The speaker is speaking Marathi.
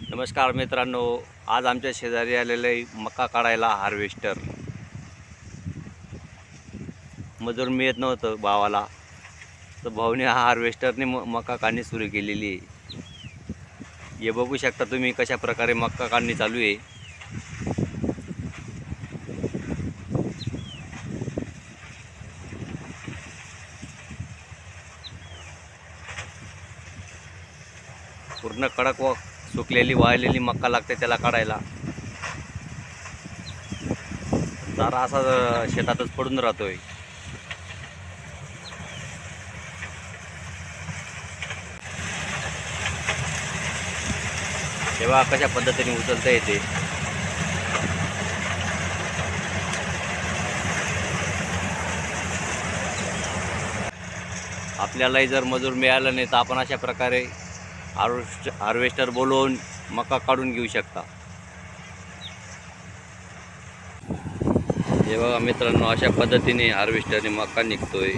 नमस्कार मित्रांनो, आज आमच्या शेजारी आलेले मका काढायला हार्वेस्टर. मजूर मिळत नव्हतं भावाला, तर भाऊने हा हार्वेस्टरने मका काढणी सुरू केलेली आहे. हे बघू शकता तुम्ही कशा प्रकारे मका काढणी चालू आहे. पूर्ण कडक व सुकलेली वाळलेली मका लागते त्याला काढायला. चारा असा शेतातच पडून राहतोय. तेव्हा कशा पद्धतीने उचलता येते. आपल्यालाही जर मजूर मिळाला नाही तर आपण अशा प्रकारे हार्वेस्टर बोलवून मका काढून घेऊ शकता. हे बघा मित्रांनो, अशा पद्धतीने हार्वेस्टरने मका निघतोय.